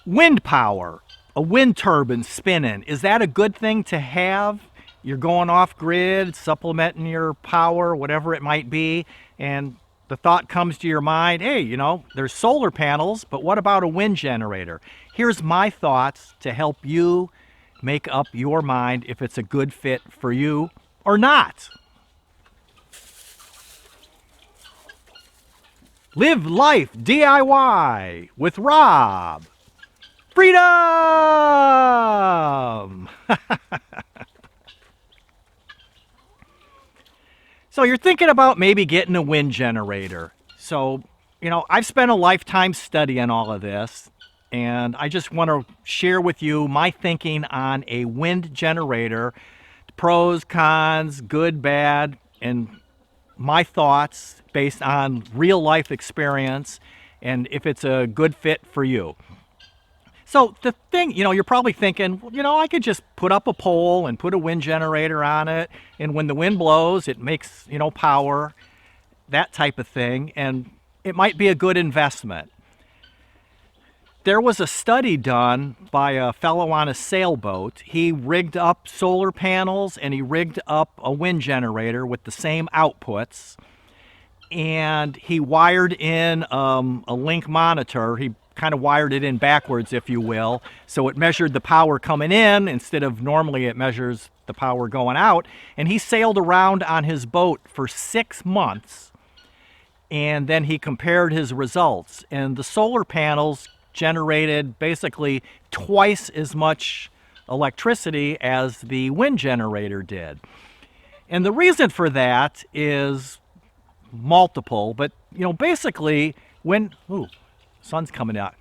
Wind power, a wind turbine spinning, is that a good thing to have? You're going off grid, supplementing your power, whatever it might be, and the thought comes to your mind, hey, there's solar panels, but what about a wind generator? Here's my thoughts to help you make up your mind if it's a good fit for you or not. Live life DIY with Rob. Freedom! So you're thinking about maybe getting a wind generator. So, I've spent a lifetime studying all of this, and I just want to share with you my thinking on a wind generator, pros, cons, good, bad, and my thoughts based on real life experience and if it's a good fit for you. So the thing, you're probably thinking, I could just put up a pole and put a wind generator on it, and when the wind blows, it makes, power, that type of thing, and it might be a good investment. There was a study done by a fellow on a sailboat. He rigged up solar panels and he rigged up a wind generator with the same outputs, and he wired in a link monitor. He kind of wired it in backwards, if you will, so it measured the power coming in instead of normally it measures the power going out. And he sailed around on his boat for 6 months, and then he compared his results, and the solar panels generated basically twice as much electricity as the wind generator did. And the reason for that is multiple, but basically when sun's coming out,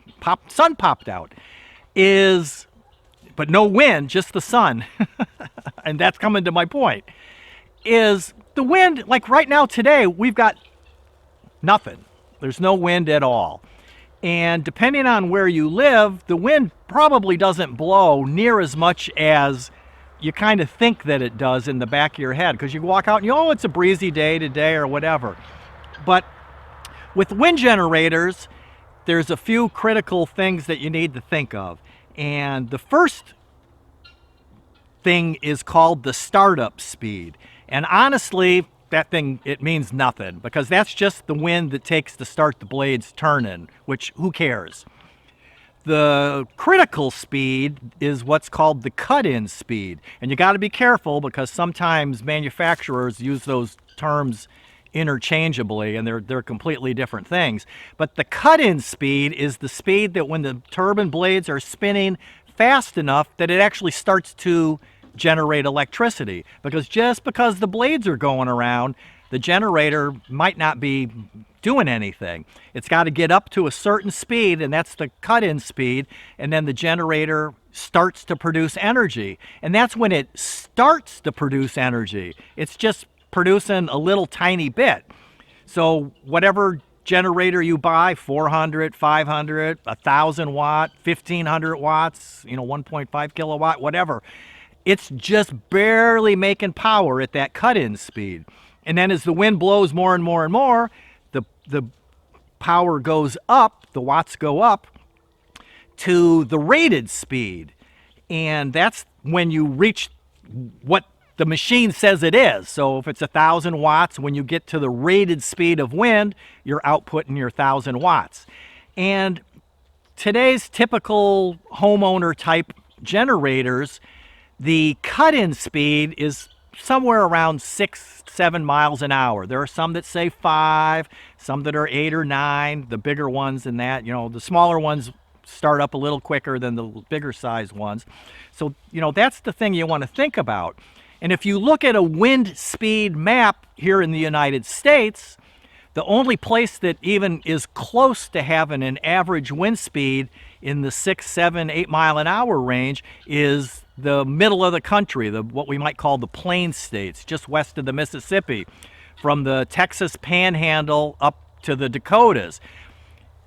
sun popped out, but no wind, just the sun. And that's coming to my point, is the wind, like right now today, we've got nothing. There's no wind at all. And depending on where you live, the wind probably doesn't blow near as much as you kind of think that it does in the back of your head, because you walk out and it's a breezy day today or whatever. But with wind generators, there's a few critical things that you need to think of. And the first thing is called the startup speed. And honestly, that thing, it means nothing, because that's just the wind that takes to start the blades turning, which who cares? The critical speed is what's called the cut-in speed. And you got to be careful, because sometimes manufacturers use those terms interchangeably, and they're completely different things. But the cut-in speed is the speed that when the turbine blades are spinning fast enough that it actually starts to generate electricity. Because just because the blades are going around, the generator might not be doing anything. It's got to get up to a certain speed, and that's the cut-in speed, and then the generator starts to produce energy. And that's when it starts to produce energy. It's just producing a little tiny bit. So whatever generator you buy, 400, 500, 1,000 watt, 1,500 watts, 1.5 kilowatt, whatever, it's just barely making power at that cut-in speed. And then as the wind blows more and more and more, the power goes up, the watts go up to the rated speed. And that's when you reach what the machine says it is. So if it's 1,000 watts, when you get to the rated speed of wind, you're outputting your 1,000 watts. And today's typical homeowner type generators, the cut-in speed is somewhere around 6-7 miles an hour. There are some that say 5, some that are 8 or 9, the bigger ones than that. The smaller ones start up a little quicker than the bigger size ones. So, that's the thing you want to think about. And if you look at a wind speed map here in the United States, the only place that even is close to having an average wind speed in the 6, 7, 8 mile an hour range is the middle of the country, what we might call the Plain States, just west of the Mississippi, from the Texas Panhandle up to the Dakotas.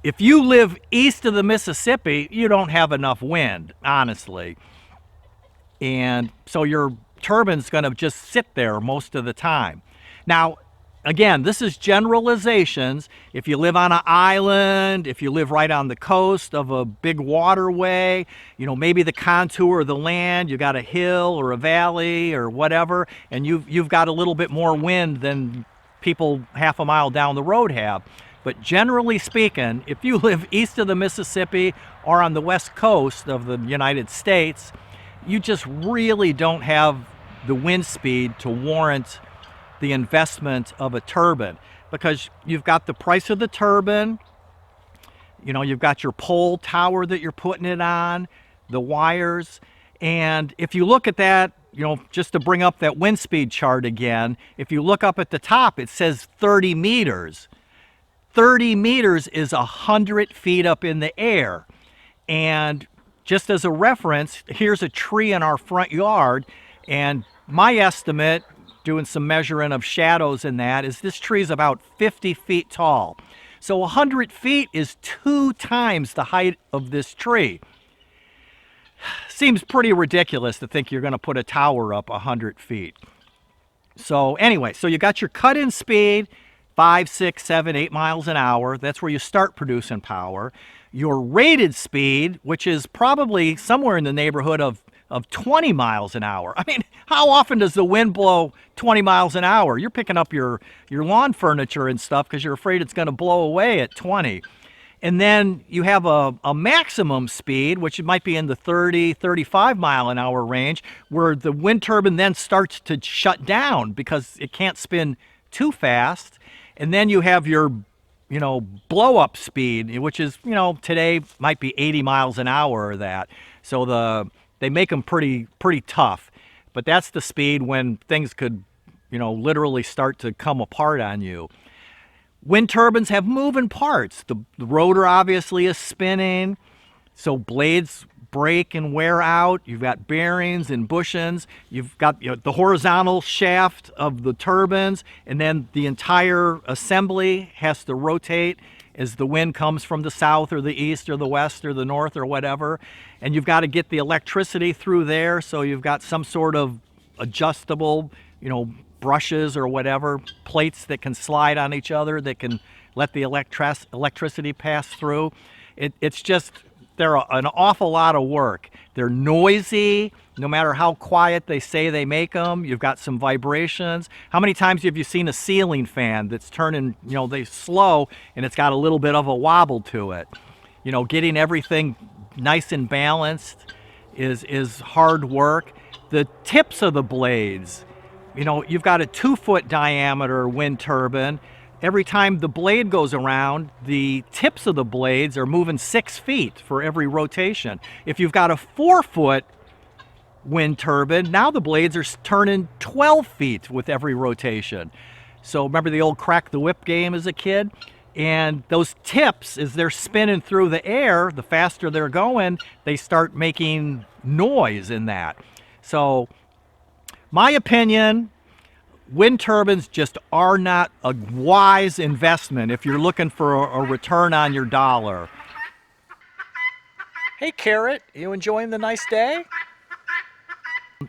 If you live east of the Mississippi, you don't have enough wind, honestly. And so your turbine's going to just sit there most of the time. Now, Again, this is generalizations. If you live on an island, if you live right on the coast of a big waterway, maybe the contour of the land, you got a hill or a valley or whatever, and you've got a little bit more wind than people half a mile down the road have. But generally speaking, if you live east of the Mississippi or on the west coast of the United States, you just really don't have the wind speed to warrant the investment of a turbine, because you've got the price of the turbine, you've got your pole tower that you're putting it on, the wires. And if you look at that, just to bring up that wind speed chart again, if you look up at the top, it says 30 meters. 30 meters is 100 feet up in the air. And just as a reference, here's a tree in our front yard, and my estimate, doing some measuring of shadows in that, is this tree is about 50 feet tall. So 100 feet is 2 times the height of this tree. Seems pretty ridiculous to think you're going to put a tower up 100 feet. So anyway, so you got your cut-in speed, 5, 6, 7, 8 miles an hour. That's where you start producing power. Your rated speed, which is probably somewhere in the neighborhood of 20 miles an hour. I mean, how often does the wind blow 20 miles an hour? You're picking up your lawn furniture and stuff because you're afraid it's going to blow away at 20. And then you have a maximum speed, which might be in the 30, 35 mile an hour range, where the wind turbine then starts to shut down because it can't spin too fast. And then you have your blow up speed, which is, today might be 80 miles an hour or that. So they make them pretty tough, but that's the speed when things could, literally start to come apart on you. Wind turbines have moving parts. The rotor obviously is spinning, so blades break and wear out. You've got bearings and bushings. You've got the horizontal shaft of the turbines, and then the entire assembly has to rotate as the wind comes from the south or the east or the west or the north or whatever. And you've got to get the electricity through there, so you've got some sort of adjustable, brushes or whatever, plates that can slide on each other that can let the electricity pass through. It's just, they're an awful lot of work. They're noisy, no matter how quiet they say they make them. You've got some vibrations. How many times have you seen a ceiling fan that's turning, they slow and it's got a little bit of a wobble to it? Getting everything nice and balanced is hard work. The tips of the blades, you've got a 2-foot diameter wind turbine. Every time the blade goes around, the tips of the blades are moving 6 feet for every rotation. If you've got a 4-foot wind turbine, now the blades are turning 12 feet with every rotation. So remember the old crack the whip game as a kid? And those tips, as they're spinning through the air, the faster they're going, they start making noise in that. So my opinion, wind turbines just are not a wise investment if you're looking for a return on your dollar. Hey Carrot, you enjoying the nice day?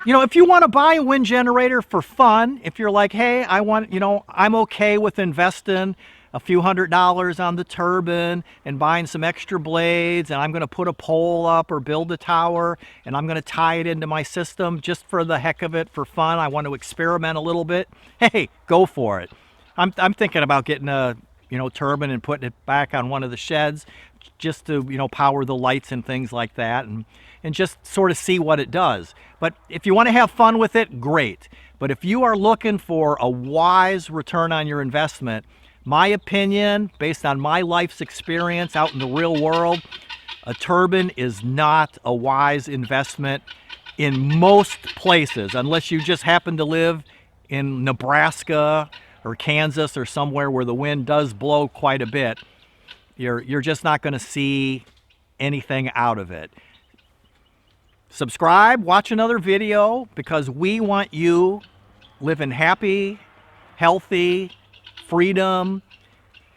If you want to buy a wind generator for fun, if you're like, hey, I'm okay with investing a few $100s on the turbine and buying some extra blades, and I'm going to put a pole up or build a tower, and I'm going to tie it into my system just for the heck of it, for fun. I want to experiment a little bit. Hey, go for it. I'm thinking about getting a turbine and putting it back on one of the sheds just to power the lights and things like that, and just sort of see what it does. But if you want to have fun with it, great. But if you are looking for a wise return on your investment, my opinion, based on my life's experience out in the real world, a turbine is not a wise investment in most places, unless you just happen to live in Nebraska or Kansas or somewhere where the wind does blow quite a bit. You're just not going to see anything out of it. Subscribe, watch another video, because we want you living happy, healthy, freedom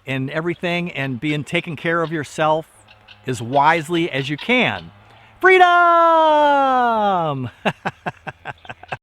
and everything, and being taken care of yourself as wisely as you can. Freedom!